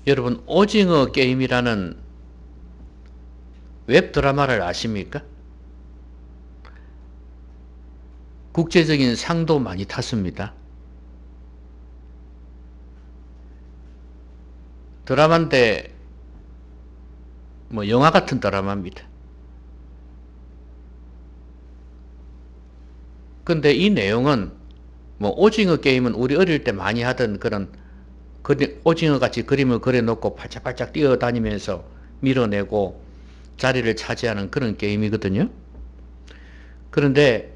여러분, 오징어 게임이라는 웹드라마를 아십니까? 국제적인 상도 많이 탔습니다. 드라마인데 뭐 영화 같은 드라마입니다. 근데 이 내용은 뭐 오징어 게임은 우리 어릴 때 많이 하던 그런 오징어 같이 그림을 그려놓고 팔짝팔짝 뛰어다니면서 밀어내고 자리를 차지하는 그런 게임이거든요. 그런데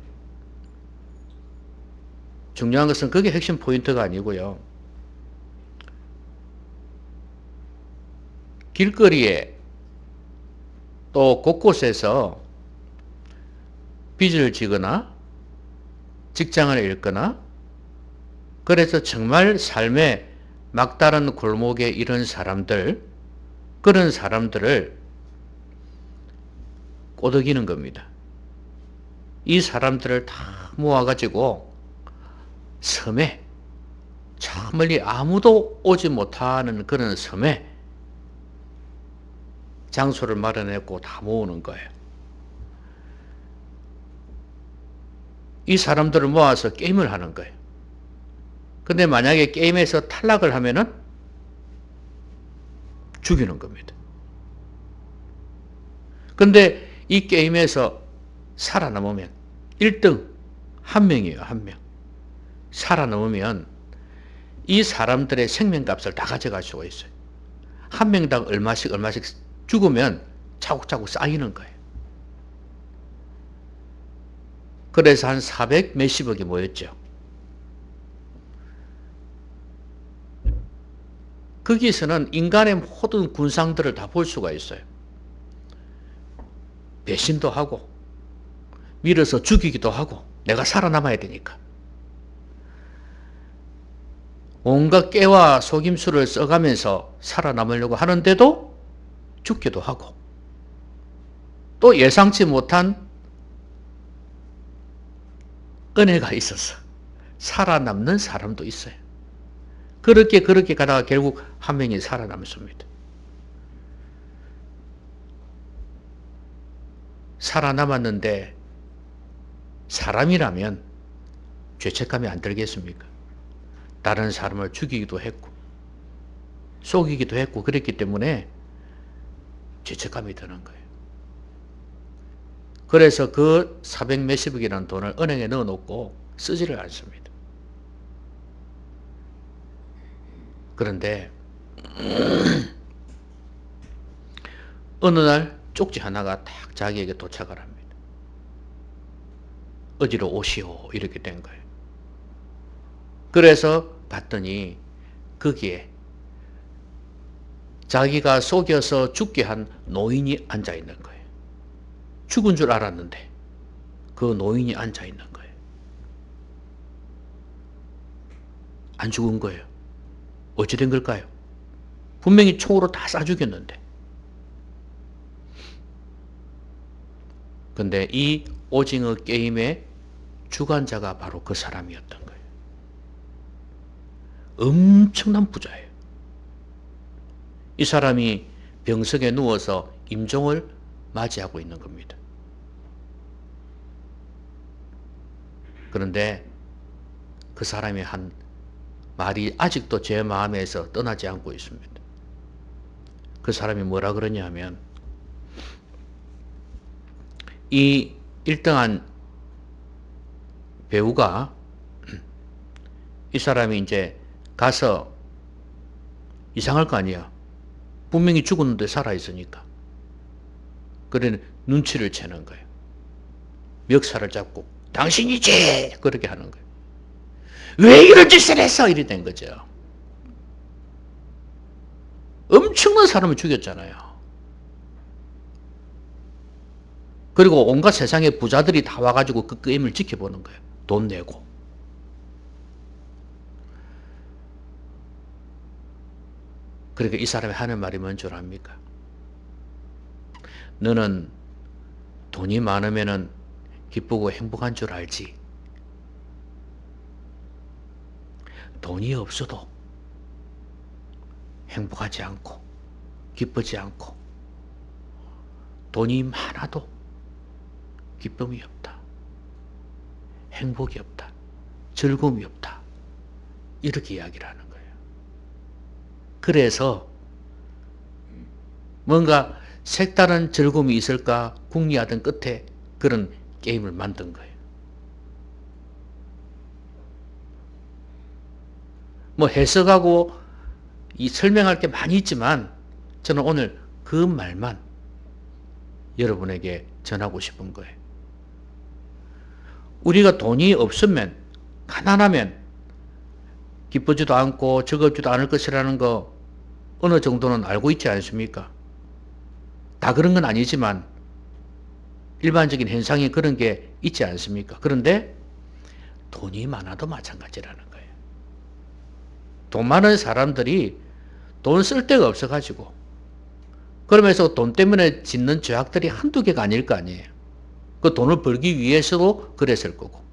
중요한 것은 그게 핵심 포인트가 아니고요. 길거리에 또 곳곳에서 빚을 지거나 직장을 잃거나 그래서 정말 삶의 막다른 골목에 이런 사람들, 그런 사람들을 꼬드기는 겁니다. 이 사람들을 다 모아가지고 섬에, 저 멀리 아무도 오지 못하는 그런 섬에 장소를 마련했고 다 모으는 거예요. 이 사람들을 모아서 게임을 하는 거예요. 근데 만약에 게임에서 탈락을 하면은 죽이는 겁니다. 근데 이 게임에서 살아남으면 1등 한 명이에요. 한 명. 살아남으면 이 사람들의 생명값을 다 가져갈 수가 있어요. 한 명당 얼마씩 죽으면 차곡차곡 쌓이는 거예요. 그래서 한 400 몇십억이 모였죠. 거기서는 인간의 모든 군상들을 다 볼 수가 있어요. 배신도 하고 밀어서 죽이기도 하고 내가 살아남아야 되니까. 온갖 깨와 속임수를 써가면서 살아남으려고 하는데도 죽기도 하고 또 예상치 못한 은혜가 있어서 살아남는 사람도 있어요. 그렇게 가다가 결국 한 명이 살아남습니다. 살아남았는데 사람이라면 죄책감이 안 들겠습니까? 다른 사람을 죽이기도 했고 속이기도 했고 그랬기 때문에 죄책감이 드는 거예요. 그래서 그 400 몇십억이라는 돈을 은행에 넣어놓고 쓰지를 않습니다. 그런데 어느 날 쪽지 하나가 딱 자기에게 도착을 합니다. 어디로 오시오 이렇게 된 거예요. 그래서 봤더니 거기에 자기가 속여서 죽게 한 노인이 앉아있는 거예요. 죽은 줄 알았는데 그 노인이 앉아있는 거예요. 안 죽은 거예요. 어찌 된 걸까요? 분명히 총으로 다 쏴 죽였는데. 근데 이 오징어 게임의 주관자가 바로 그 사람이었던 거예요. 엄청난 부자예요. 이 사람이 병석에 누워서 임종을 맞이하고 있는 겁니다. 그런데 그 사람이 한 말이 아직도 제 마음에서 떠나지 않고 있습니다. 그 사람이 뭐라 그러냐면 이 1등한 배우가 이 사람이 이제 가서 이상할 거 아니야. 분명히 죽었는데 살아있으니까. 그래 눈치를 채는 거예요. 멱살을 잡고 당신이지! 그렇게 하는 거예요. 왜 이런 짓을 했어? 이래 된 거죠. 엄청난 사람을 죽였잖아요. 그리고 온갖 세상의 부자들이 다 와가지고 그 게임을 지켜보는 거예요. 돈 내고. 그러니까 이 사람이 하는 말이 뭔 줄 압니까? 너는 돈이 많으면 기쁘고 행복한 줄 알지. 돈이 없어도 행복하지 않고 기쁘지 않고 돈이 많아도 기쁨이 없다. 행복이 없다. 즐거움이 없다. 이렇게 이야기를 하는 거예요. 그래서 뭔가 색다른 즐거움이 있을까 궁리하던 끝에 그런 게임을 만든 거예요. 뭐 해석하고 이 설명할 게 많이 있지만 저는 오늘 그 말만 여러분에게 전하고 싶은 거예요. 우리가 돈이 없으면, 가난하면 기쁘지도 않고 즐겁지도 않을 것이라는 거 어느 정도는 알고 있지 않습니까? 다 그런 건 아니지만 일반적인 현상이 그런 게 있지 않습니까? 그런데 돈이 많아도 마찬가지라는 거예요. 돈 많은 사람들이 돈 쓸 데가 없어가지고 그러면서 돈 때문에 짓는 죄악들이 한두 개가 아닐 거 아니에요. 그 돈을 벌기 위해서도 그랬을 거고.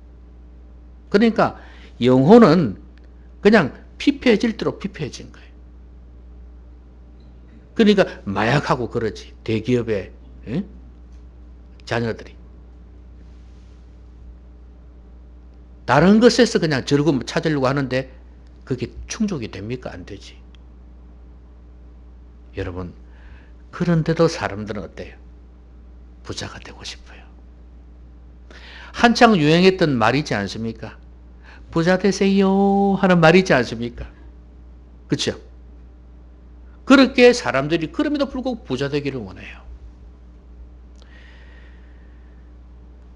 그러니까 영혼은 그냥 피폐해질 대로 피폐해진 거예요. 그러니까 마약하고 그러지. 대기업의 자녀들이. 다른 것에서 그냥 즐거움을 찾으려고 하는데 그게 충족이 됩니까? 안 되지. 여러분, 그런데도 사람들은 어때요? 부자가 되고 싶어요. 한창 유행했던 말이지 않습니까? 부자 되세요 하는 말이지 않습니까? 그렇죠? 그렇게 사람들이 그럼에도 불구하고 부자 되기를 원해요.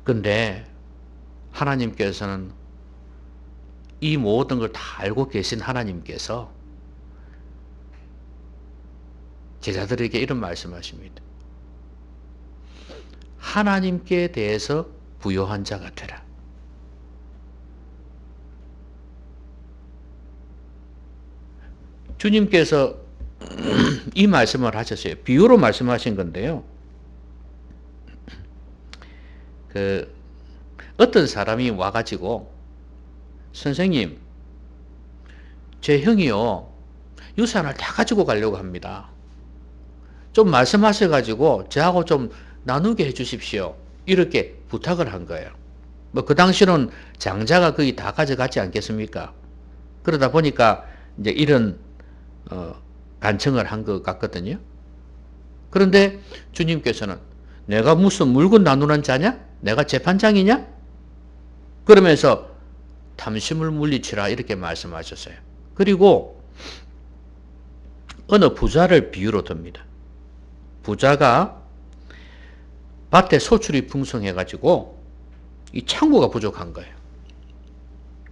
근데 하나님께서는 이 모든 걸 다 알고 계신 하나님께서 제자들에게 이런 말씀하십니다. 하나님께 대해서 부요한 자가 되라. 주님께서 이 말씀을 하셨어요. 비유로 말씀하신 건데요. 어떤 사람이 와가지고 선생님, 제 형이요 유산을 다 가지고 가려고 합니다. 좀 말씀하셔가지고 저하고 좀 나누게 해주십시오. 이렇게 부탁을 한 거예요. 뭐 그 당시는 장자가 거의 다 가져갔지 않겠습니까? 그러다 보니까 이제 이런 간청을 한 것 같거든요. 그런데 주님께서는 내가 무슨 물건 나누는 자냐? 내가 재판장이냐? 그러면서 탐심을 물리치라 이렇게 말씀하셨어요. 그리고 어느 부자를 비유로 듭니다. 부자가 밭에 소출이 풍성해가지고 이 창고가 부족한 거예요.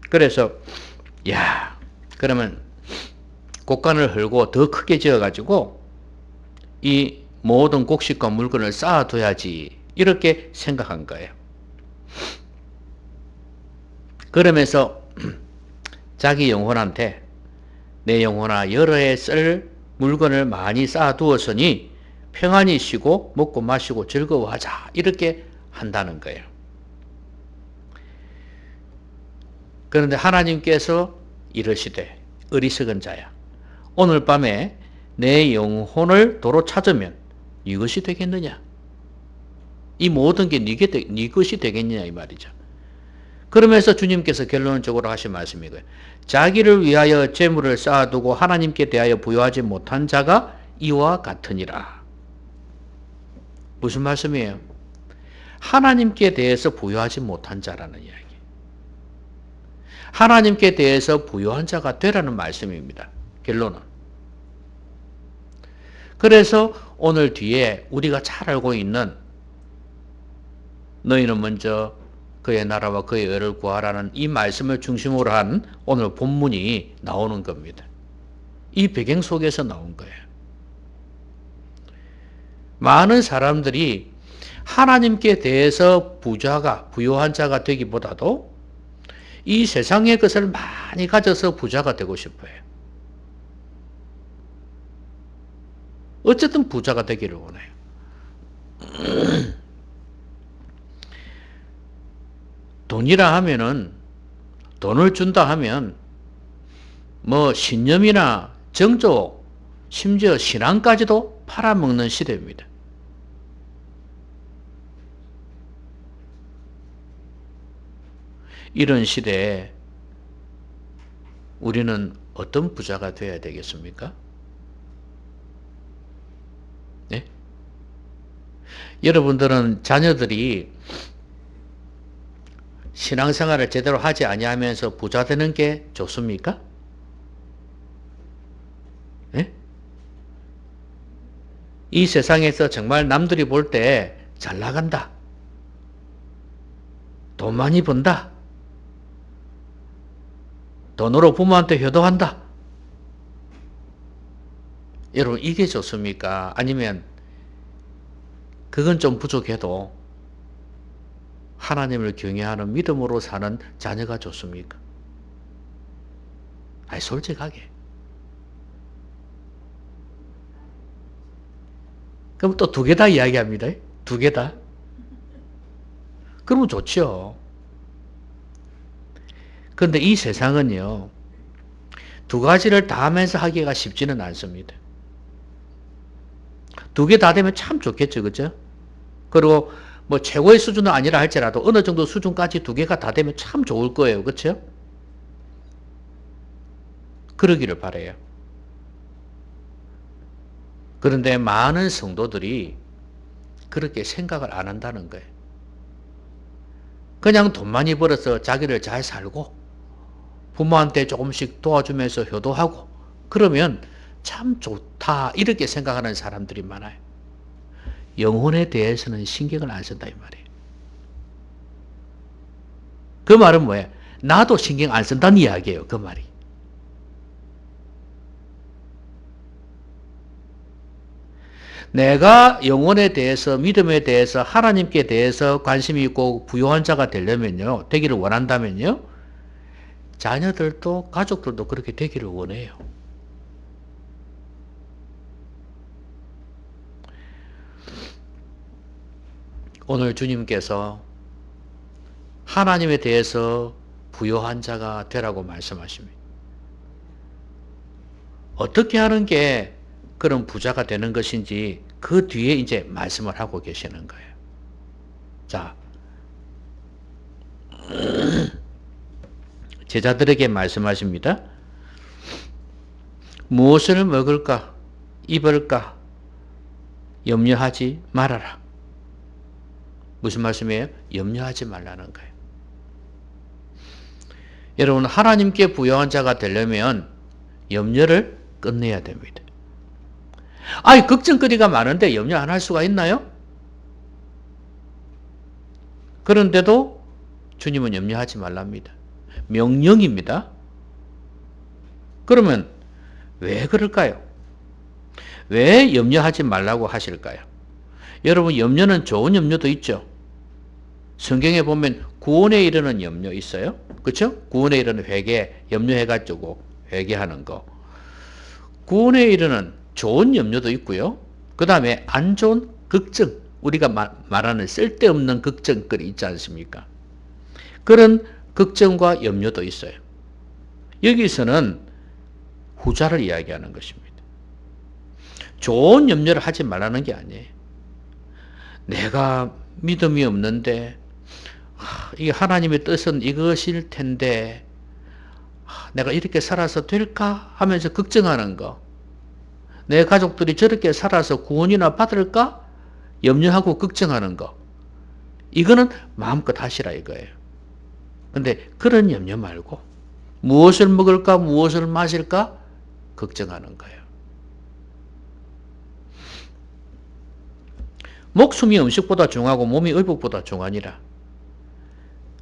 그래서 그러면 곡간을 헐고 더 크게 지어가지고 이 모든 곡식과 물건을 쌓아둬야지 이렇게 생각한 거예요. 그러면서 자기 영혼한테 내 영혼아 여러 해 쓸 물건을 많이 쌓아두었으니 평안히 쉬고 먹고 마시고 즐거워하자 이렇게 한다는 거예요. 그런데 하나님께서 이러시되 어리석은 자야 오늘 밤에 내 영혼을 도로 찾으면 네 것이 되겠느냐? 이 모든 게 네 것이 되겠느냐 이 말이죠. 그러면서 주님께서 결론적으로 하신 말씀이고요. 자기를 위하여 재물을 쌓아두고 하나님께 대하여 부여하지 못한 자가 이와 같으니라. 무슨 말씀이에요? 하나님께 대해서 부여하지 못한 자라는 이야기. 하나님께 대해서 부여한 자가 되라는 말씀입니다. 결론은. 그래서 오늘 뒤에 우리가 잘 알고 있는 너희는 먼저 그의 나라와 그의 의를 구하라는 이 말씀을 중심으로 한 오늘 본문이 나오는 겁니다. 이 배경 속에서 나온 거예요. 많은 사람들이 하나님께 대해서 부요한 자가 되기보다도 이 세상의 것을 많이 가져서 부자가 되고 싶어요. 어쨌든 부자가 되기를 원해요. 돈이라 하면은 돈을 준다 하면 뭐 신념이나 정조 심지어 신앙까지도 팔아먹는 시대입니다. 이런 시대에 우리는 어떤 부자가 되어야 되겠습니까? 네? 여러분들은 자녀들이 신앙생활을 제대로 하지 아니하면서 부자 되는 게 좋습니까? 네? 이 세상에서 정말 남들이 볼 때 잘 나간다, 돈 많이 번다, 돈으로 부모한테 효도한다. 여러분, 이게 좋습니까? 아니면 그건 좀 부족해도 하나님을 경외하는 믿음으로 사는 자녀가 좋습니까? 아니, 솔직하게. 그럼 또 두 개 다 이야기합니다. 두 개 다. 그러면 좋죠. 그런데 이 세상은요, 두 가지를 다 하면서 하기가 쉽지는 않습니다. 두 개 다 되면 참 좋겠죠, 그죠? 그리고 뭐 최고의 수준은 아니라 할지라도 어느 정도 수준까지 두 개가 다 되면 참 좋을 거예요, 그렇죠? 그러기를 바라요. 그런데 많은 성도들이 그렇게 생각을 안 한다는 거예요. 그냥 돈 많이 벌어서 자기를 잘 살고 부모한테 조금씩 도와주면서 효도하고 그러면 참 좋다, 이렇게 생각하는 사람들이 많아요. 영혼에 대해서는 신경을 안 쓴다 이 말이에요. 그 말은 뭐예요? 나도 신경 안 쓴다는 이야기예요, 그 말이. 내가 영혼에 대해서, 믿음에 대해서, 하나님께 대해서 관심이 있고 부유한 자가 되려면요, 되기를 원한다면요, 자녀들도 가족들도 그렇게 되기를 원해요. 오늘 주님께서 하나님에 대해서 부유한 자가 되라고 말씀하십니다. 어떻게 하는 게 그런 부자가 되는 것인지 그 뒤에 이제 말씀을 하고 계시는 거예요. 자, 제자들에게 말씀하십니다. 무엇을 먹을까, 입을까 염려하지 말아라. 무슨 말씀이에요? 염려하지 말라는 거예요. 여러분, 하나님께 부유한 자가 되려면 염려를 끝내야 됩니다. 아니, 걱정거리가 많은데 염려 안 할 수가 있나요? 그런데도 주님은 염려하지 말랍니다. 명령입니다. 그러면 왜 그럴까요? 왜 염려하지 말라고 하실까요? 여러분, 염려는 좋은 염려도 있죠. 성경에 보면 구원에 이르는 염려 있어요. 그렇죠? 구원에 이르는 회개, 염려해가지고 회개하는 거. 구원에 이르는 좋은 염려도 있고요. 그 다음에 안 좋은 걱정, 우리가 말하는 쓸데없는 걱정거리 있지 않습니까? 그런 걱정과 염려도 있어요. 여기서는 후자를 이야기하는 것입니다. 좋은 염려를 하지 말라는 게 아니에요. 내가 믿음이 없는데 이게 하나님의 뜻은 이것일 텐데 내가 이렇게 살아서 될까 하면서 걱정하는 거, 내 가족들이 저렇게 살아서 구원이나 받을까 염려하고 걱정하는 거, 이거는 마음껏 하시라 이거예요. 근데 그런 염려 말고 무엇을 먹을까 무엇을 마실까 걱정하는 거예요. 목숨이 음식보다 중하고 몸이 의복보다 중하니라.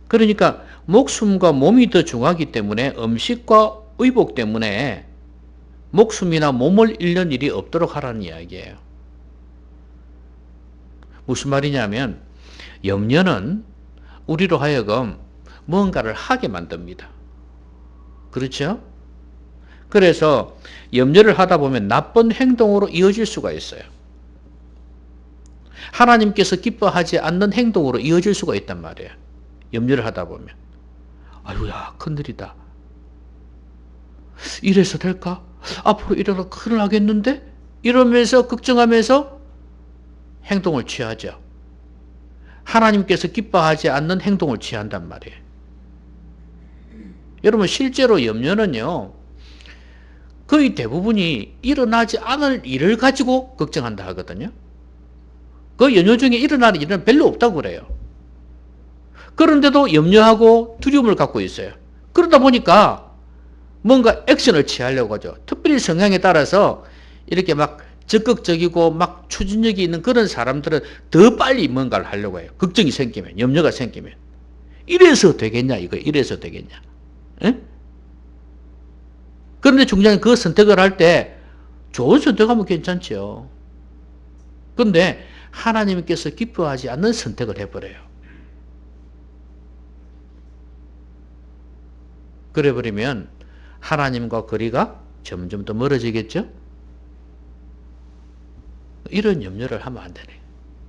그러니까 목숨과 몸이 더 중하기 때문에 음식과 의복 때문에 목숨이나 몸을 잃는 일이 없도록 하라는 이야기예요. 무슨 말이냐면 염려는 우리로 하여금 뭔가를 하게 만듭니다. 그렇죠? 그래서 염려를 하다 보면 나쁜 행동으로 이어질 수가 있어요. 하나님께서 기뻐하지 않는 행동으로 이어질 수가 있단 말이에요. 염려를 하다 보면. 아유야, 큰일이다. 이래서 될까? 앞으로 일어나 큰일 나겠는데? 이러면서 걱정하면서 행동을 취하죠. 하나님께서 기뻐하지 않는 행동을 취한단 말이에요. 여러분 실제로 염려는요. 거의 대부분이 일어나지 않을 일을 가지고 걱정한다 하거든요. 그 연휴 중에 일어나는 일은 별로 없다고 그래요. 그런데도 염려하고 두려움을 갖고 있어요. 그러다 보니까 뭔가 액션을 취하려고 하죠. 특별히 성향에 따라서 이렇게 막 적극적이고 막 추진력이 있는 그런 사람들은 더 빨리 뭔가를 하려고 해요. 걱정이 생기면, 염려가 생기면. 이래서 되겠냐, 이거. 이래서 되겠냐. 에? 그런데 중간에 그 선택을 할 때 좋은 선택하면 괜찮죠. 그런데 하나님께서 기뻐하지 않는 선택을 해버려요. 그래 버리면 하나님과 거리가 점점 더 멀어지겠죠? 이런 염려를 하면 안 되네.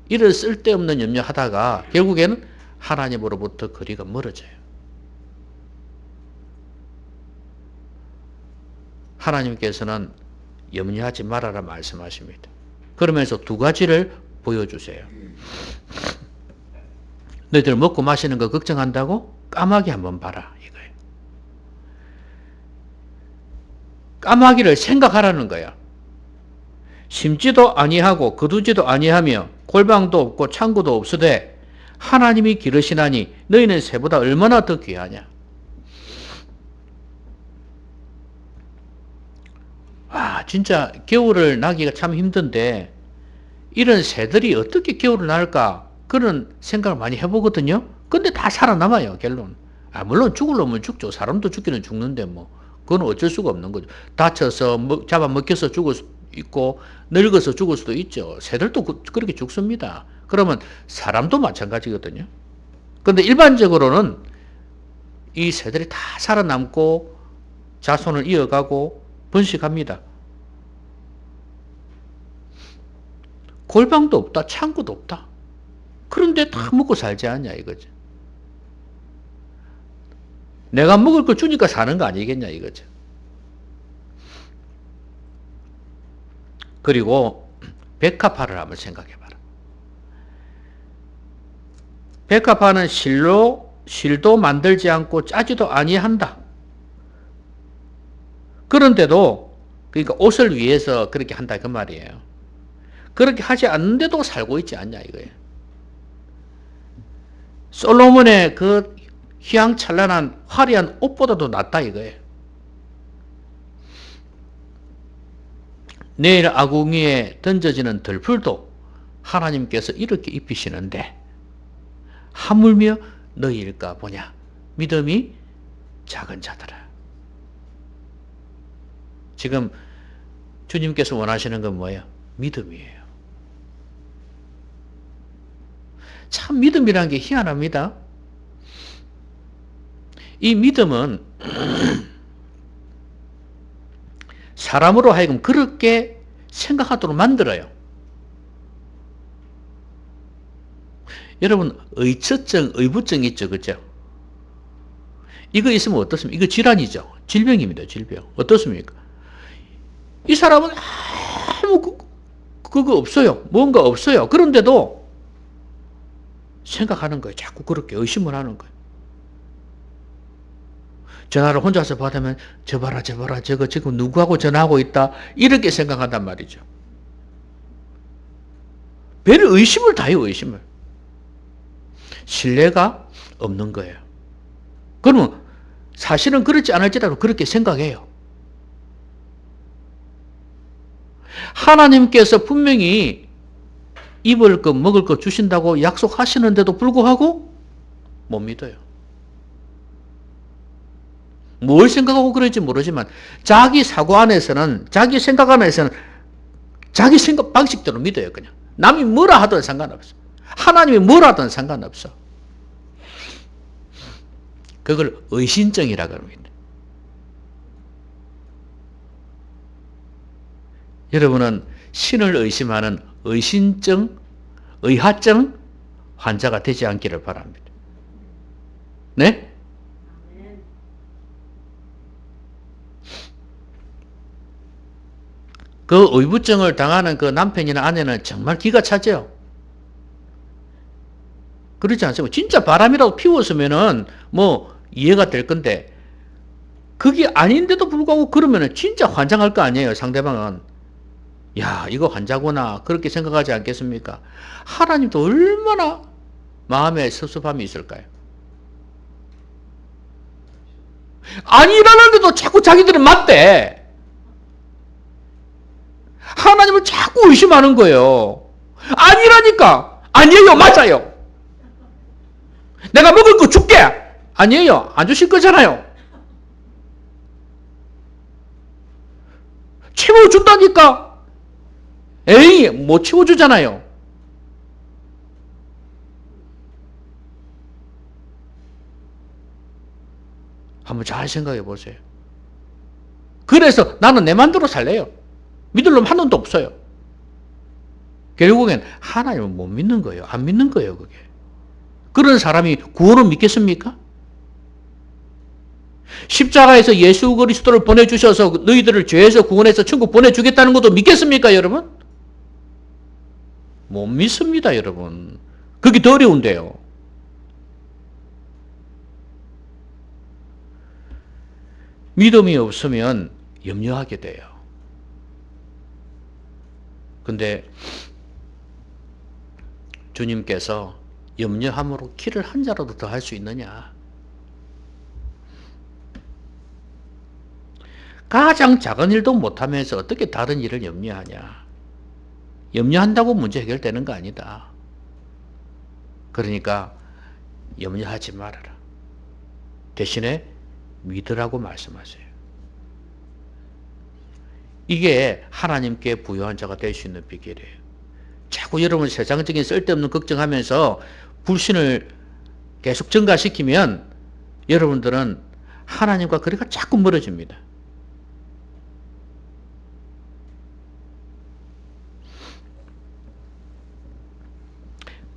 이런 쓸데없는 염려하다가 결국에는 하나님으로부터 거리가 멀어져요. 하나님께서는 염려하지 말아라 말씀하십니다. 그러면서 두 가지를 보여주세요. 너희들 먹고 마시는 거 걱정한다고? 까마귀 한번 봐라 이거예요. 까마귀를 생각하라는 거야. 심지도 아니하고 거두지도 아니하며 골방도 없고 창고도 없으되 하나님이 기르시나니 너희는 새보다 얼마나 더 귀하냐. 와, 진짜 겨울을 나기가 참 힘든데 이런 새들이 어떻게 겨울을 날까 그런 생각을 많이 해보거든요. 근데 다 살아남아요, 결론. 물론 죽을 놈은 죽죠. 사람도 죽기는 죽는데 뭐 그건 어쩔 수가 없는 거죠. 다쳐서 잡아먹혀서 죽을 수도 있고 늙어서 죽을 수도 있죠. 새들도 그렇게 죽습니다. 그러면 사람도 마찬가지거든요. 근데 일반적으로는 이 새들이 다 살아남고 자손을 이어가고 번식합니다. 골방도 없다, 창고도 없다. 그런데 다 먹고 살지 않냐 이거죠. 내가 먹을 거 주니까 사는 거 아니겠냐 이거죠. 그리고 백합화를 한번 생각해봐라. 백합화는 실도 만들지 않고 짜지도 아니한다. 그런데도 그러니까 옷을 위해서 그렇게 한다 그 말이에요. 그렇게 하지 않는데도 살고 있지 않냐 이거예요. 솔로몬의 그 휘황찬란한 화려한 옷보다도 낫다 이거예요. 내일 아궁이에 던져지는 들풀도 하나님께서 이렇게 입히시는데 하물며 너희일까 보냐. 믿음이 작은 자들아. 지금 주님께서 원하시는 건 뭐예요? 믿음이에요. 참 믿음이라는 게 희한합니다. 이 믿음은 사람으로 하여금 그렇게 생각하도록 만들어요. 여러분 의처증, 의부증 있죠, 그죠? 이거 있으면 어떻습니까? 이거 질환이죠. 질병입니다, 질병. 어떻습니까? 이 사람은 아무 그거 없어요. 뭔가 없어요. 그런데도 생각하는 거예요. 자꾸 그렇게 의심을 하는 거예요. 전화를 혼자서 받으면 저 봐라 저거 지금 누구하고 전화하고 있다 이렇게 생각한단 말이죠. 별 의심을 다 해요. 의심을. 신뢰가 없는 거예요. 그러면 사실은 그렇지 않을지라도 그렇게 생각해요. 하나님께서 분명히 입을 것 먹을 것 주신다고 약속하시는데도 불구하고 못 믿어요. 뭘 생각하고 그럴지 모르지만 자기 사고 안에서는 자기 생각 안에서는 자기 생각 방식대로 믿어요. 그냥 남이 뭐라 하든 상관없어. 하나님이 뭐라 하든 상관없어. 그걸 의신증이라고 합니다. 여러분은 신을 의심하는 의신증, 의하증 환자가 되지 않기를 바랍니다. 네? 그 의부증을 당하는 그 남편이나 아내는 정말 기가 차죠. 그렇지 않습니까? 진짜 바람이라도 피웠으면은 뭐 이해가 될 건데 그게 아닌데도 불구하고 그러면은 진짜 환장할 거 아니에요, 상대방은. 야, 이거 환자구나. 그렇게 생각하지 않겠습니까? 하나님도 얼마나 마음에 섭섭함이 있을까요? 안 일어나는데도 자꾸 자기들은 맞대. 하나님을 자꾸 의심하는 거예요. 아니라니까. 아니에요. 맞아요. 내가 먹을 거 줄게. 아니에요. 안 주실 거잖아요. 채워준다니까. 에이, 못 채워주잖아요. 한번 잘 생각해 보세요. 그래서 나는 내 맘대로 살래요. 믿을 놈 한 놈도 없어요. 결국엔 하나님을 못 믿는 거예요. 안 믿는 거예요, 그게. 그런 사람이 구원을 믿겠습니까? 십자가에서 예수 그리스도를 보내주셔서 너희들을 죄에서 구원해서 천국 보내주겠다는 것도 믿겠습니까, 여러분? 못 믿습니다, 여러분. 그게 더 어려운데요. 믿음이 없으면 염려하게 돼요. 근데 주님께서 염려함으로 키를 한 자라도 더 할 수 있느냐? 가장 작은 일도 못하면서 어떻게 다른 일을 염려하냐? 염려한다고 문제 해결되는 거 아니다. 그러니까 염려하지 말아라. 대신에 믿으라고 말씀하세요. 이게 하나님께 부요한 자가 될 수 있는 비결이에요. 자꾸 여러분 세상적인 쓸데없는 걱정하면서 불신을 계속 증가시키면 여러분들은 하나님과 거리가 자꾸 멀어집니다.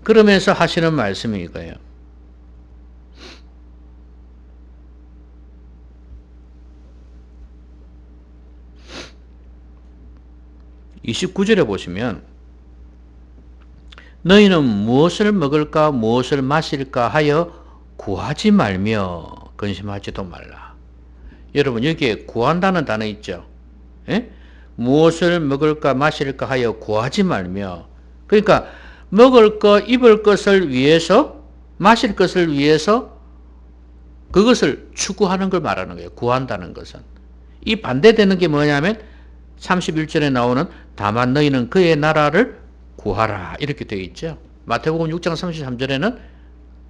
그러면서 하시는 말씀이 이거예요. 29절에 보시면 너희는 무엇을 먹을까 무엇을 마실까 하여 구하지 말며 근심하지도 말라. 여러분 여기에 구한다는 단어 있죠. 예? 무엇을 먹을까 마실까 하여 구하지 말며, 그러니까 먹을 것 입을 것을 위해서 마실 것을 위해서 그것을 추구하는 걸 말하는 거예요. 구한다는 것은. 이 반대되는 게 뭐냐면 31절에 나오는 다만 너희는 그의 나라를 구하라 이렇게 되어 있죠. 마태복음 6장 33절에는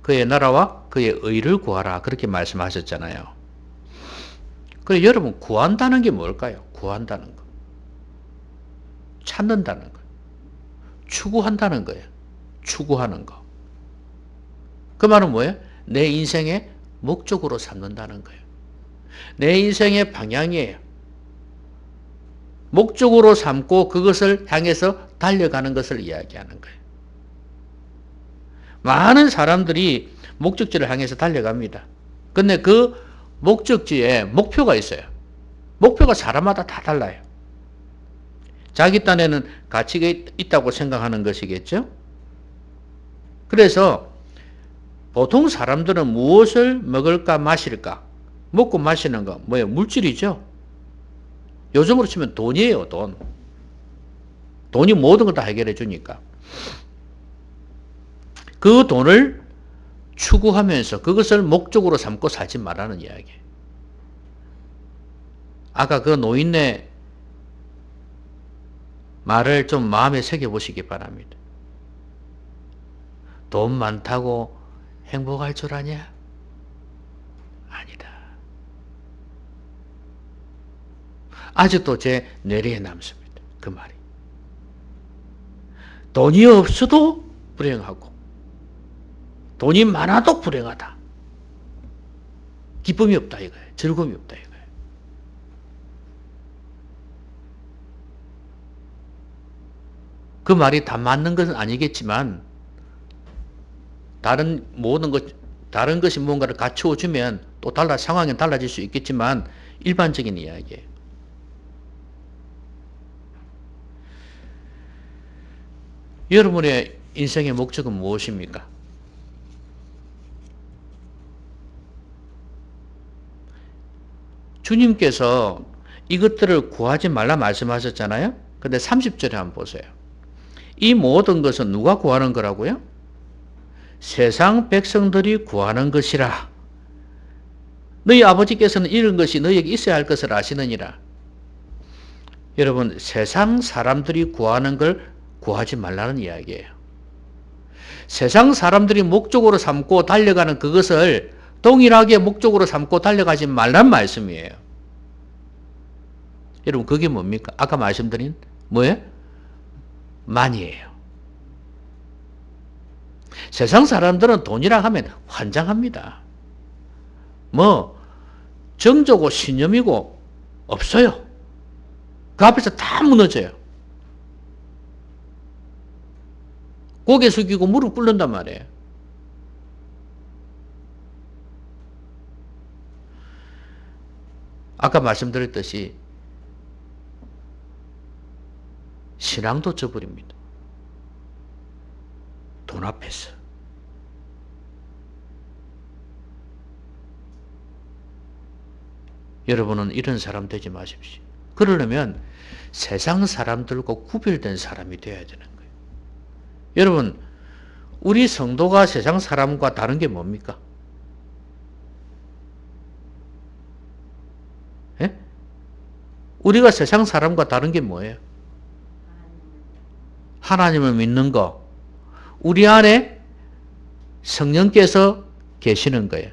그의 나라와 그의 의를 구하라 그렇게 말씀하셨잖아요. 그래 여러분 구한다는 게 뭘까요? 구한다는 거. 찾는다는 거. 추구한다는 거예요. 추구하는 거. 그 말은 뭐예요? 내 인생의 목적으로 삼는다는 거예요. 내 인생의 방향이에요. 목적으로 삼고 그것을 향해서 달려가는 것을 이야기하는 거예요. 많은 사람들이 목적지를 향해서 달려갑니다. 근데 그 목적지에 목표가 있어요. 목표가 사람마다 다 달라요. 자기 딴에는 가치가 있다고 생각하는 것이겠죠? 그래서 보통 사람들은 무엇을 먹을까 마실까? 먹고 마시는 거 뭐예요? 물질이죠. 요즘으로 치면 돈이에요. 돈. 돈이 모든 걸 다 해결해 주니까. 그 돈을 추구하면서 그것을 목적으로 삼고 살지 말라는 이야기예요. 아까 그 노인네 말을 좀 마음에 새겨보시기 바랍니다. 돈 많다고 행복할 줄 아냐? 아니다. 아직도 제 뇌리에 남습니다. 그 말이. 돈이 없어도 불행하고 돈이 많아도 불행하다. 기쁨이 없다 이거예요. 즐거움이 없다 이거예요. 그 말이 다 맞는 것은 아니겠지만 다른 모든 것 다른 것이 뭔가를 갖추어 주면 또 상황이 달라질 수 있겠지만 일반적인 이야기예요. 여러분의 인생의 목적은 무엇입니까? 주님께서 이것들을 구하지 말라 말씀하셨잖아요. 근데 30절에 한번 보세요. 이 모든 것은 누가 구하는 거라고요? 세상 백성들이 구하는 것이라. 너희 아버지께서는 이런 것이 너희에게 있어야 할 것을 아시느니라. 여러분, 세상 사람들이 구하는 걸 구하지 말라는 이야기예요. 세상 사람들이 목적으로 삼고 달려가는 그것을 동일하게 목적으로 삼고 달려가지 말란 말씀이에요. 여러분, 그게 뭡니까? 아까 말씀드린 뭐예요? 만이에요. 세상 사람들은 돈이라 하면 환장합니다. 정조고 신념이고 없어요. 그 앞에서 다 무너져요. 고개 숙이고 무릎 꿇는단 말이에요. 아까 말씀드렸듯이 신앙도 져버립니다. 돈 앞에서. 여러분은 이런 사람 되지 마십시오. 그러려면 세상 사람들과 구별된 사람이 되어야 되는 거예요. 여러분, 우리 성도가 세상 사람과 다른 게 뭡니까? 예? 우리가 세상 사람과 다른 게 뭐예요? 하나님을 믿는 거. 우리 안에 성령께서 계시는 거예요.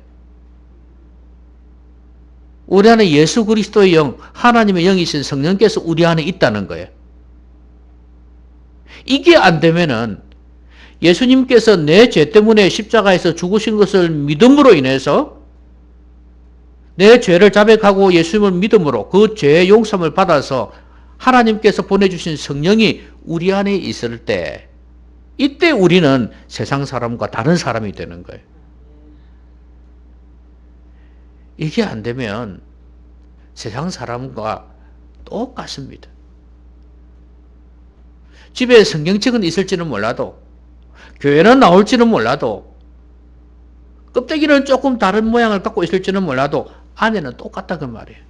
우리 안에 예수 그리스도의 영, 하나님의 영이신 성령께서 우리 안에 있다는 거예요. 이게 안 되면은 예수님께서 내 죄 때문에 십자가에서 죽으신 것을 믿음으로 인해서 내 죄를 자백하고 예수님을 믿음으로 그 죄의 용서를 받아서 하나님께서 보내주신 성령이 우리 안에 있을 때, 이때 우리는 세상 사람과 다른 사람이 되는 거예요. 이게 안 되면 세상 사람과 똑같습니다. 집에 성경책은 있을지는 몰라도, 교회는 나올지는 몰라도, 껍데기는 조금 다른 모양을 갖고 있을지는 몰라도 안에는 똑같다 그 말이에요.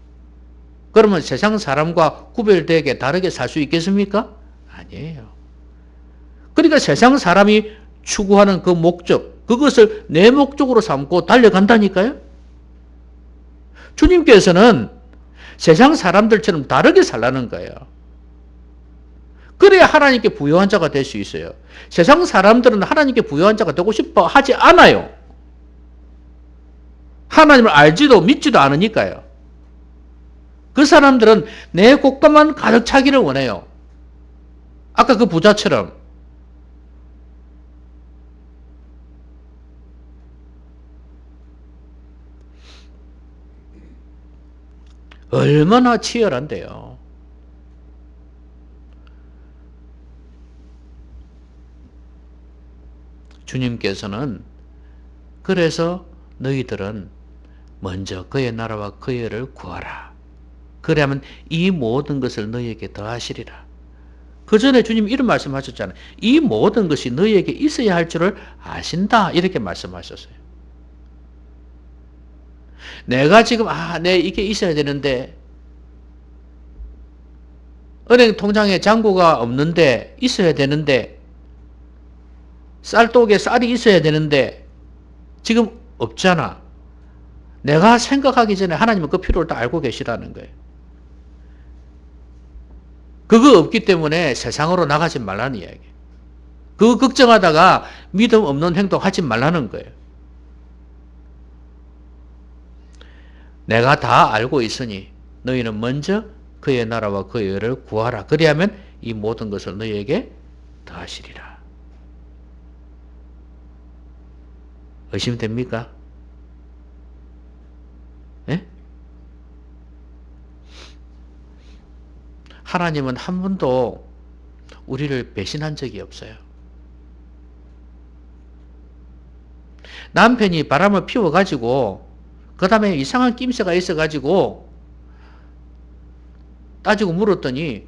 그러면 세상 사람과 구별되게 다르게 살 수 있겠습니까? 아니에요. 그러니까 세상 사람이 추구하는 그 목적, 그것을 내 목적으로 삼고 달려간다니까요. 주님께서는 세상 사람들처럼 다르게 살라는 거예요. 그래야 하나님께 부요한 자가 될 수 있어요. 세상 사람들은 하나님께 부요한 자가 되고 싶어 하지 않아요. 하나님을 알지도 믿지도 않으니까요. 그 사람들은 내 곳간만 가득 차기를 원해요. 아까 그 부자처럼. 얼마나 치열한데요. 주님께서는 그래서 너희들은 먼저 그의 나라와 그의 의를 구하라. 그러면 이 모든 것을 너희에게 더하시리라. 그 전에 주님 이런 말씀하셨잖아요. 이 모든 것이 너희에게 있어야 할 줄을 아신다. 이렇게 말씀하셨어요. 내가 지금 내 이게 있어야 되는데 은행 통장에 잔고가 없는데 있어야 되는데 쌀독에 쌀이 있어야 되는데 지금 없잖아. 내가 생각하기 전에 하나님은 그 필요를 다 알고 계시다는 거예요. 그거 없기 때문에 세상으로 나가지 말라는 이야기예요. 그거 걱정하다가 믿음 없는 행동 하지 말라는 거예요. 내가 다 알고 있으니 너희는 먼저 그의 나라와 그의 의를 구하라. 그리하면 이 모든 것을 너희에게 더하시리라. 의심됩니까? 네? 하나님은 한 번도 우리를 배신한 적이 없어요. 남편이 바람을 피워가지고 그 다음에 이상한 낌새가 있어가지고 따지고 물었더니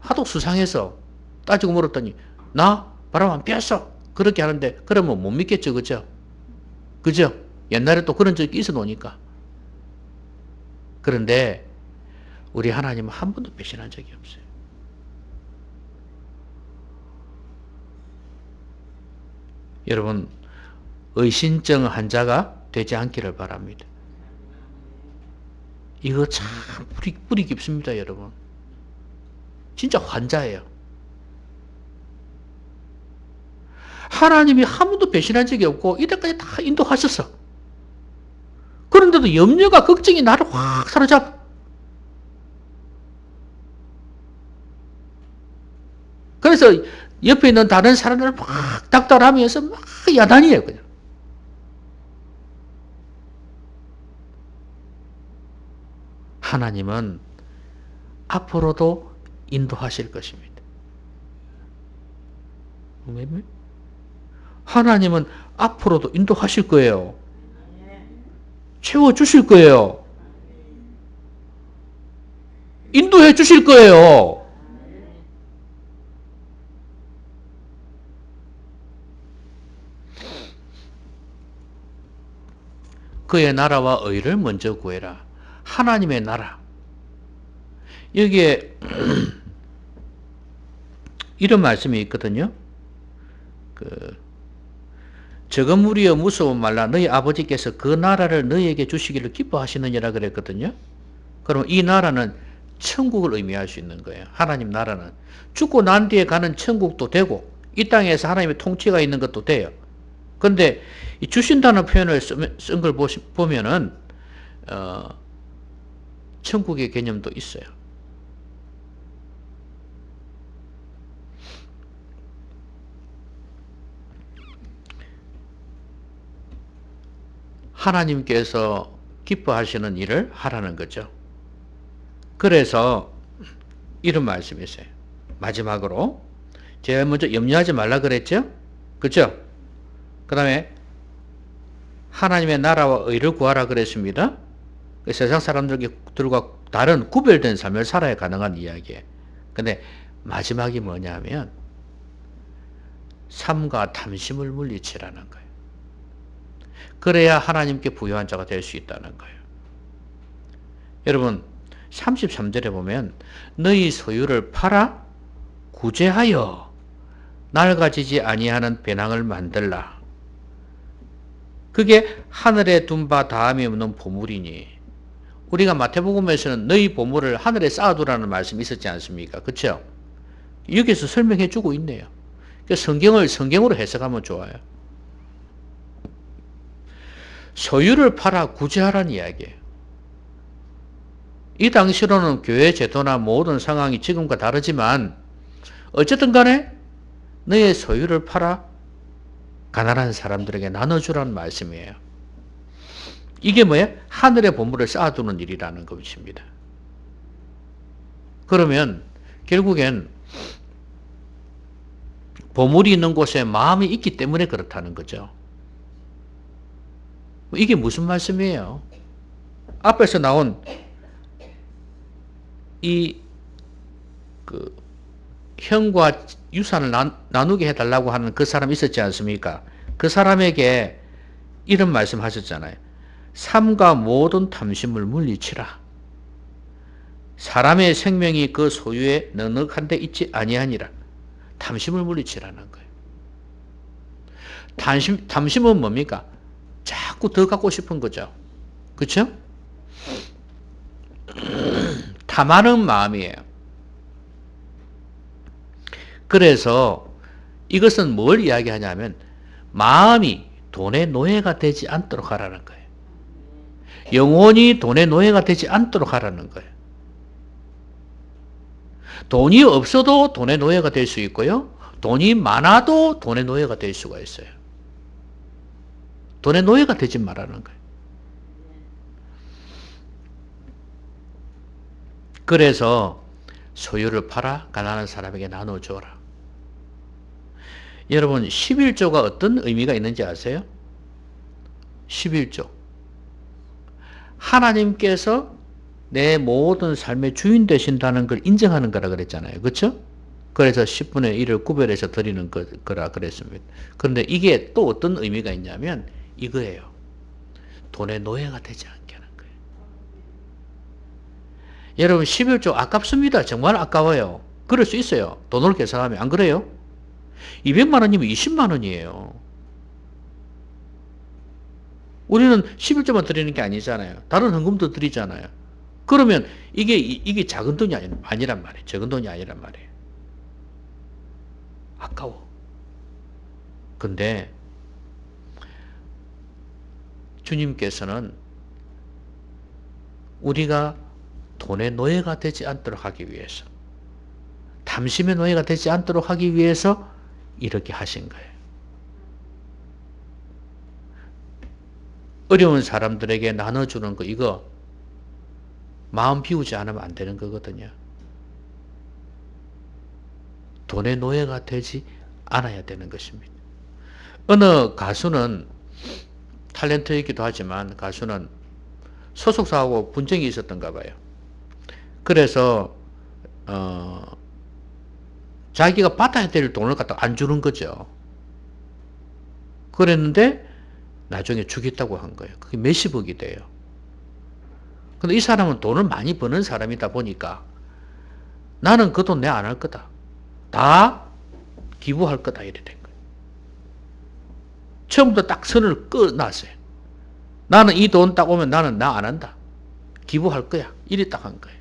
하도 수상해서 따지고 물었더니 나 바람 안 피웠어. 그렇게 하는데 그러면 못 믿겠죠. 그죠? 그죠? 옛날에 또 그런 적이 있어 놓으니까. 그런데 우리 하나님은 한 번도 배신한 적이 없어요. 여러분, 의신증 환자가 되지 않기를 바랍니다. 이거 참 뿌리 깊습니다, 여러분. 진짜 환자예요. 하나님이 한 번도 배신한 적이 없고 이때까지 다 인도하셨어. 그런데도 염려가 걱정이 나를 확 사로잡아. 그래서 옆에 있는 다른 사람들을 막 닥달하면서 막 야단이에요, 그냥. 하나님은 앞으로도 인도하실 것입니다. 하나님은 앞으로도 인도하실 거예요. 채워주실 거예요. 인도해 주실 거예요. 그의 나라와 의를 먼저 구해라. 하나님의 나라. 여기에 이런 말씀이 있거든요. 적은 무리여 무서워 말라. 너희 아버지께서 그 나라를 너희에게 주시기를 기뻐하시느니라 그랬거든요. 그럼 이 나라는 천국을 의미할 수 있는 거예요. 하나님 나라는. 죽고 난 뒤에 가는 천국도 되고 이 땅에서 하나님의 통치가 있는 것도 돼요. 그런데 이 주신다는 표현을 쓴 걸 보면은 천국의 개념도 있어요. 하나님께서 기뻐하시는 일을 하라는 거죠. 그래서 이런 말씀이 있어요. 마지막으로 제가 먼저 염려하지 말라 그랬죠? 그죠? 그 다음에 하나님의 나라와 의를 구하라 그랬습니다. 세상 사람들과 다른 구별된 삶을 살아야 가능한 이야기예요. 근데 마지막이 뭐냐면 삶과 탐심을 물리치라는 거예요. 그래야 하나님께 부유한 자가 될 수 있다는 거예요. 여러분 33절에 보면 너희 소유를 팔아 구제하여 낡아지지 아니하는 배낭을 만들라. 그게 하늘에 둔 바 다함이 없는 보물이니. 우리가 마태복음에서는 너희 보물을 하늘에 쌓아두라는 말씀이 있었지 않습니까? 그렇죠? 여기서 설명해 주고 있네요. 성경을 성경으로 해석하면 좋아요. 소유를 팔아 구제하라는 이야기예요. 이 당시로는 교회 제도나 모든 상황이 지금과 다르지만 어쨌든 간에 너의 소유를 팔아 가난한 사람들에게 나눠주라는 말씀이에요. 이게 뭐예요? 하늘의 보물을 쌓아두는 일이라는 것입니다. 그러면 결국엔 보물이 있는 곳에 마음이 있기 때문에 그렇다는 거죠. 이게 무슨 말씀이에요? 앞에서 나온 이 형과 유산을 나누게 해달라고 하는 그 사람 있었지 않습니까? 그 사람에게 이런 말씀 하셨잖아요. 삶과 모든 탐심을 물리치라. 사람의 생명이 그 소유에 넉넉한 데 있지 아니하니라. 탐심을 물리치라는 거예요. 탐심은 뭡니까? 자꾸 더 갖고 싶은 거죠. 그렇죠? 탐하는 마음이에요. 그래서 이것은 뭘 이야기하냐면 마음이 돈의 노예가 되지 않도록 하라는 거예요. 영혼이 돈의 노예가 되지 않도록 하라는 거예요. 돈이 없어도 돈의 노예가 될 수 있고요. 돈이 많아도 돈의 노예가 될 수가 있어요. 돈의 노예가 되지 말라는 거예요. 그래서 소유를 팔아 가난한 사람에게 나눠줘라. 여러분 11조가 어떤 의미가 있는지 아세요? 11조. 하나님께서 내 모든 삶의 주인 되신다는 걸 인정하는 거라 그랬잖아요. 그렇죠? 그래서 10분의 1을 구별해서 드리는 거라 그랬습니다. 그런데 이게 또 어떤 의미가 있냐면 이거예요. 돈의 노예가 되지 않게 하는 거예요. 여러분 11조 아깝습니다. 정말 아까워요. 그럴 수 있어요. 돈으로 계산하면. 안 그래요? 200만 원이면 20만 원이에요. 우리는 11조만 드리는 게 아니잖아요. 다른 헌금도 드리잖아요. 그러면 이게 작은 돈이 아니란 말이에요. 적은 돈이 아니란 말이에요. 아까워. 근데 주님께서는 우리가 돈의 노예가 되지 않도록 하기 위해서, 탐심의 노예가 되지 않도록 하기 위해서 이렇게 하신 거예요. 어려운 사람들에게 나눠주는 거, 이거 마음 비우지 않으면 안 되는 거거든요. 돈의 노예가 되지 않아야 되는 것입니다. 어느 가수는, 탤런트이기도 하지만 가수는 소속사하고 분쟁이 있었던가 봐요. 그래서 자기가 받아야 될 돈을 갖다 안 주는 거죠. 그랬는데 나중에 주겠다고 한 거예요. 그게 몇십억이 돼요. 근데 이 사람은 돈을 많이 버는 사람이다 보니까 나는 그 돈 내 안 할 거다. 다 기부할 거다. 이래 된 거예요. 처음부터 딱 선을 끊어놨어요. 나는 이 돈 딱 오면 나는 나 안 한다. 기부할 거야. 이래 딱 한 거예요.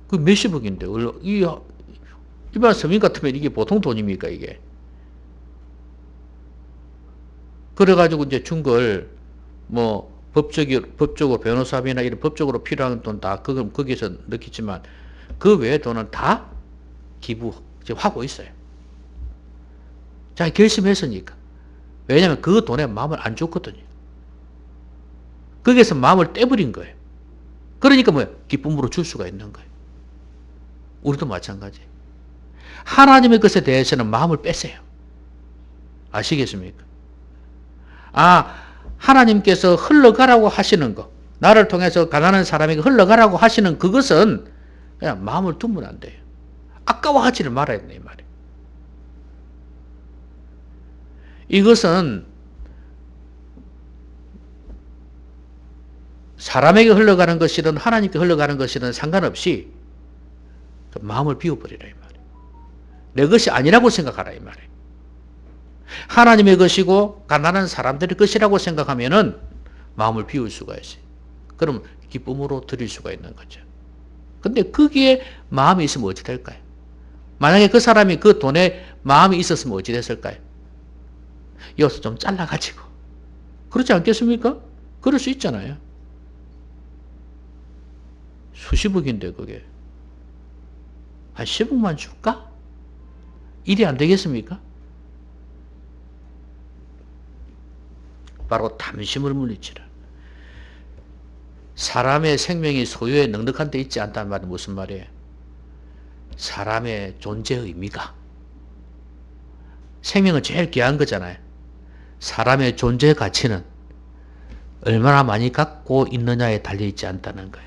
그 몇십억인데, 일반 서민 같으면 이게 보통 돈입니까, 이게? 그래가지고 이제 준 걸, 뭐, 법적으로 변호사비나 이런 법적으로 필요한 돈 다, 그건 거기서 넣겠지만, 그 외의 돈은 다 기부하고 있어요. 자, 결심했으니까. 왜냐면 그 돈에 마음을 안 줬거든요. 거기에서 마음을 떼버린 거예요. 그러니까 뭐예요? 기쁨으로 줄 수가 있는 거예요. 우리도 마찬가지. 하나님의 것에 대해서는 마음을 뺐어요. 아시겠습니까? 하나님께서 흘러가라고 하시는 거, 나를 통해서 가난한 사람에게 흘러가라고 하시는 그것은 그냥 마음을 두면 안 돼요. 아까워하지를 말아야 된다, 이 말이에요. 이것은 사람에게 흘러가는 것이든 하나님께 흘러가는 것이든 상관없이 마음을 비워버리라, 이 말이에요. 내 것이 아니라고 생각하라, 이 말이에요. 하나님의 것이고 가난한 사람들의 것이라고 생각하면은 마음을 비울 수가 있어요. 그럼 기쁨으로 드릴 수가 있는 거죠. 근데 거기에 마음이 있으면 어찌 될까요? 만약에 그 사람이 그 돈에 마음이 있었으면 어찌 됐을까요? 여기서 좀 잘라가지고. 그렇지 않겠습니까? 그럴 수 있잖아요. 수십억인데 그게. 한 10억만 줄까? 일이 안 되겠습니까? 바로 탐심을 물리치라. 사람의 생명이 소유에 넉넉한 데 있지 않다는 말은 무슨 말이에요? 사람의 존재 의미가, 생명은 제일 귀한 거잖아요. 사람의 존재 가치는 얼마나 많이 갖고 있느냐에 달려있지 않다는 거예요.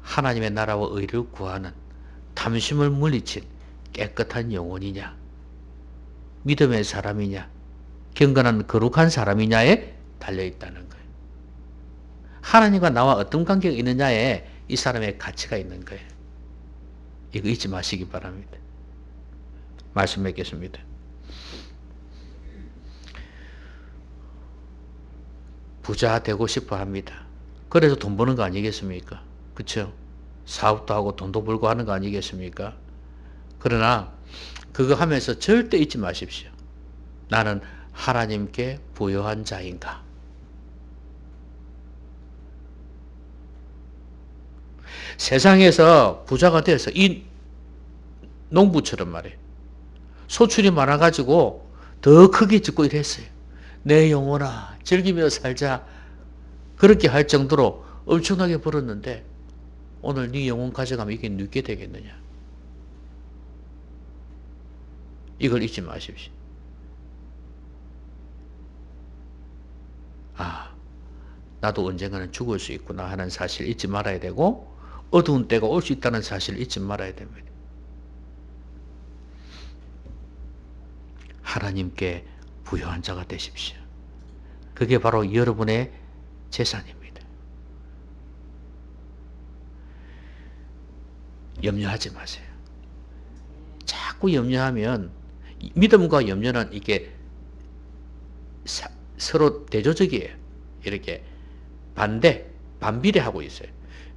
하나님의 나라와 의를 구하는 탐심을 물리친 깨끗한 영혼이냐, 믿음의 사람이냐, 경건한 거룩한 사람이냐에 달려있다는 거예요. 하나님과 나와 어떤 관계가 있느냐에 이 사람의 가치가 있는 거예요. 이거 잊지 마시기 바랍니다. 말씀 맺겠습니다. 부자 되고 싶어 합니다. 그래서 돈 버는 거 아니겠습니까? 그렇죠? 사업도 하고 돈도 벌고 하는 거 아니겠습니까? 그러나 그거 하면서 절대 잊지 마십시오. 나는 하나님께 부요한 자인가? 세상에서 부자가 돼서 이 농부처럼 말이에요. 소출이 많아가지고 더 크게 짓고 이랬어요. 내 영혼아 즐기며 살자. 그렇게 할 정도로 엄청나게 벌었는데 오늘 네 영혼 가져가면 이게 늙게 되겠느냐. 이걸 잊지 마십시오. 나도 언젠가는 죽을 수 있구나 하는 사실 잊지 말아야 되고, 어두운 때가 올 수 있다는 사실을 잊지 말아야 됩니다. 하나님께 부요한 자가 되십시오. 그게 바로 여러분의 재산입니다. 염려하지 마세요. 자꾸 염려하면, 믿음과 염려는 이게 서로 대조적이에요. 이렇게 반비례하고 있어요.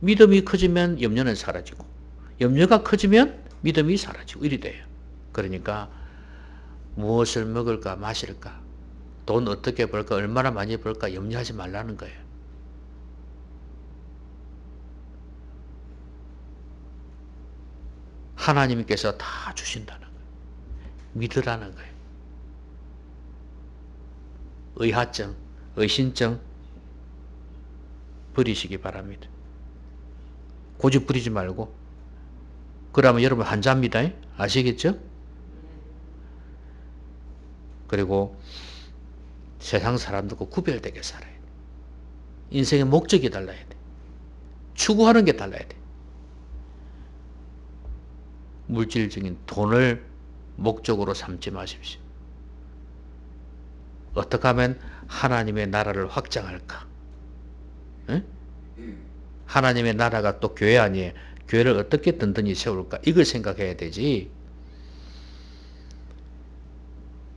믿음이 커지면 염려는 사라지고, 염려가 커지면 믿음이 사라지고, 이리 돼요. 그러니까 무엇을 먹을까 마실까, 돈 어떻게 벌까, 얼마나 많이 벌까 염려하지 말라는 거예요. 하나님께서 다 주신다는 거예요. 믿으라는 거예요. 의하증, 의심증 버리시기 바랍니다. 고집 부리지 말고. 그러면 여러분 한자입니다. 아시겠죠? 그리고 세상 사람들과 구별되게 살아야 돼. 인생의 목적이 달라야 돼. 추구하는 게 달라야 돼. 물질적인 돈을 목적으로 삼지 마십시오. 어떻게 하면 하나님의 나라를 확장할까? 응? 하나님의 나라가 또 교회 아니에요. 교회를 어떻게 든든히 세울까? 이걸 생각해야 되지.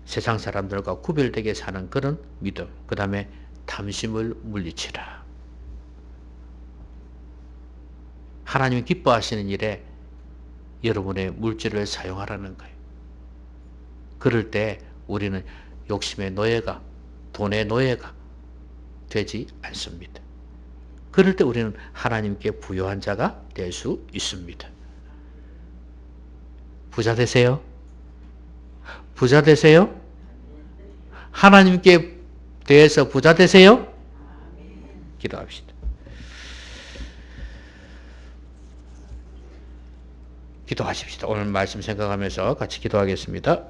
세상 사람들과 구별되게 사는 그런 믿음, 그 다음에 탐심을 물리치라. 하나님이 기뻐하시는 일에 여러분의 물질을 사용하라는 거예요. 그럴 때 우리는 욕심의 노예가, 돈의 노예가 되지 않습니다. 그럴 때 우리는 하나님께 부요한 자가 될 수 있습니다. 부자 되세요. 부자 되세요. 하나님께 대해서 부자 되세요. 기도합시다. 기도하십시다. 오늘 말씀 생각하면서 같이 기도하겠습니다.